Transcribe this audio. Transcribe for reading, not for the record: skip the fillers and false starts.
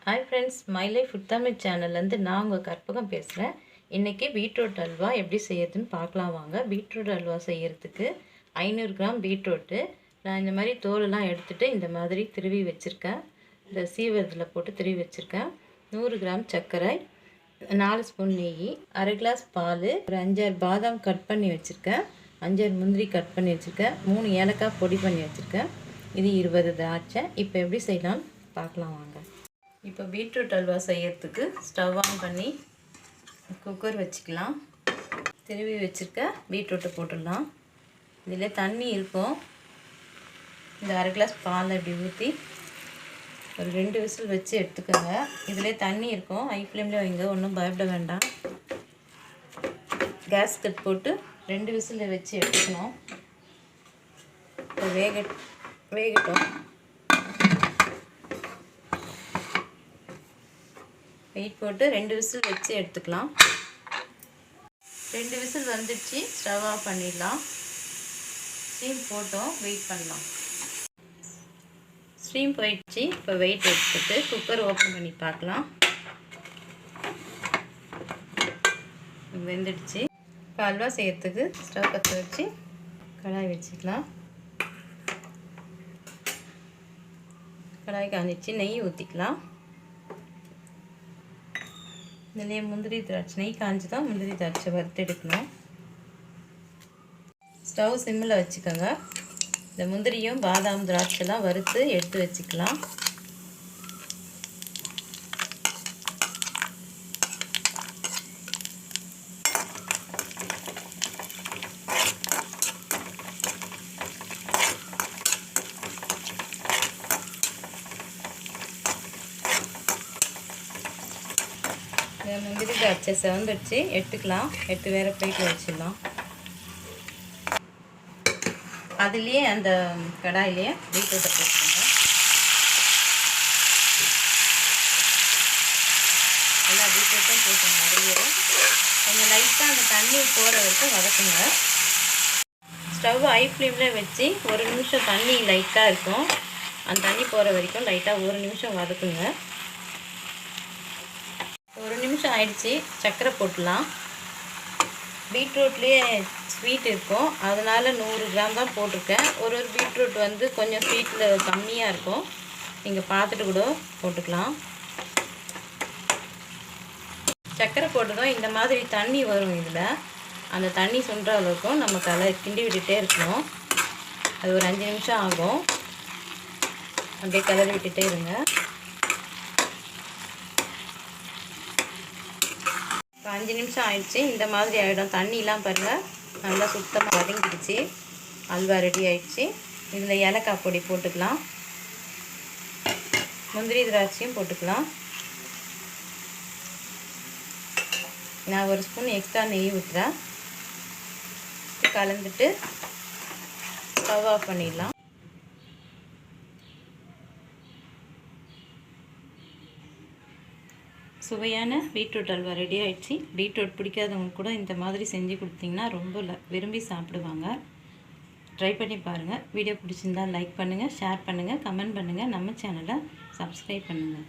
Hi friends, my life food Tamil சேனல்லேருந்து நான் உங்கள் கற்பகம் பேசுகிறேன். இன்றைக்கி பீட்ரூட் அல்வா எப்படி செய்யறதுன்னு பார்க்கலாம் வாங்க. பீட்ரூட் அல்வா செய்கிறதுக்கு 500 கிராம் பீட்ரூட்டு நான் இந்த மாதிரி தோலெல்லாம் எடுத்துகிட்டு இந்த மாதிரி திருவி வச்சுருக்கேன். இந்த சீவரத்தில் போட்டு திருவி வச்சுருக்கேன். 100 கிராம் சர்க்கரை, 4 ஸ்பூன் நெய், அரை கிளாஸ் பால், ஒரு 5-6 பாதாம் கட் பண்ணி வச்சுருக்கேன், 5-6 முந்திரி கட் பண்ணி வச்சுருக்கேன், 3 ஏலக்காய் பொடி பண்ணி வச்சுருக்கேன், இது 20 திராட்சை. இப்போ எப்படி செய்யலாம்னு பார்க்கலாம் வாங்க. இப்போ பீட்ரூட் அல்வா செய்யறதுக்கு ஸ்டவ் ஆன் பண்ணி குக்கர் வச்சுக்கலாம். திருவி வச்சுருக்க பீட்ரூட்டை போட்டுடலாம். இதில் தண்ணி இருக்கும். இந்த அரை கிளாஸ் பால் இப்படி ஊற்றி ஒரு 2 விசில் வச்சு எடுத்துக்கோங்க. இதில் தண்ணி இருக்கும். ஹை ஃப்ளேம்லேயே வைங்க, ஒன்றும் பயப்பட வேண்டாம். கேஸ் கட் போட்டு 2 விசில் வச்சு எடுத்துக்கணும். இப்போ வேகட்டும். வெயிட் போட்டு 2 விசில் வச்சு எடுத்துக்கலாம். 2 விசில் வந்துடுச்சு. ஸ்டவ் ஆஃப் பண்ணிடலாம். ஸ்டீம் போட்டோம், வெயிட் பண்ணலாம். ஸ்டீம் போயிடுச்சு. இப்போ வெயிட் எடுத்துட்டு குக்கர் ஓப்பன் பண்ணி பார்க்கலாம். வெந்துடுச்சு. இப்போ அல்வா செய்யறதுக்கு ஸ்டவ் பற்ற வச்சு கடாய் வச்சுக்கலாம். கடாய் காஞ்சிச்சு. நெய் ஊற்றிக்கலாம். இதுலேயே முந்திரி திராட்சை, நெய் காஞ்சி தான் முந்திரி திராட்சை வறுத்து எடுக்கணும். ஸ்டவ் சிம்மில் வச்சுக்கோங்க. இந்த முந்திரியும் பாதாம் திராட்சைலாம் வறுத்து எடுத்து வச்சுக்கலாம். முந்திரி திராட்சை செவந்துடுச்சு. எடுத்துக்கலாம். எடுத்து வேறு பிளேட்டில் வச்சிடலாம். அதுலேயே அந்த கடாயிலேயே பீட்ரூட்டை போட்டுக்கோங்க. எல்லா பீட்ரூட்டும் போட்டுங்க. அதுலேயே கொஞ்சம் லைட்டாக அந்த தண்ணி போகிற வரைக்கும் வதக்குங்க. ஸ்டவ் ஹை ஃப்ளேமில் வச்சு 1 நிமிஷம் தண்ணி லைட்டாக இருக்கும். அந்த தண்ணி போகிற வரைக்கும் லைட்டாக 1 நிமிஷம் வதக்குங்க. 1 நிமிஷம் ஆயிடுச்சு. சர்க்கரை போட்டுடலாம். பீட்ரூட்லேயே ஸ்வீட் இருக்கும், அதனால் 100 கிராம் தான் போட்டிருக்கேன். ஒரு பீட்ரூட் வந்து கொஞ்சம் ஸ்வீட்டில் கம்மியாக இருக்கும். நீங்கள் பார்த்துட்டு கூட போட்டுக்கலாம். சர்க்கரை போட்டதும் இந்த மாதிரி தண்ணி வரும். இதில் அந்த தண்ணி சுண்டுற அளவுக்கும் நம்ம கிண்டி விட்டுட்டே இருக்கணும். அது ஒரு 5 நிமிஷம் ஆகும். அப்படியே கிளறி விட்டுட்டே இருங்க. இப்போ 5 நிமிஷம் ஆயிடுச்சு. இந்த மாதிரி ஆகிடும். தண்ணிலாம் பாருங்கள், நல்லா சுத்தமாக வதங்கிடுச்சு. அல்வா ரெடி ஆயிடுச்சு. இதில் ஏலக்காய் பொடி போட்டுக்கலாம். முந்திரி திராட்சையும் போட்டுக்கலாம். நான் 1 ஸ்பூன் எக்ஸ்ட்ரா நெய் ஊற்றுறேன். கலந்துட்டு ஸ்டவ் ஆஃப் பண்ணிடலாம். சுவையான பீட்ரூட் அல்வா ரெடி ஆகிடுச்சு. பீட்ரூட் பிடிக்காதவங்க கூட இந்த மாதிரி செஞ்சு கொடுத்தீங்கன்னா ரொம்ப விரும்பி சாப்பிடுவாங்க. ட்ரை பண்ணி பாருங்கள். வீடியோ பிடிச்சிருந்தால் லைக் பண்ணுங்கள், ஷேர் பண்ணுங்கள், கமெண்ட் பண்ணுங்கள். நம்ம சேனலை சப்ஸ்கிரைப் பண்ணுங்கள்.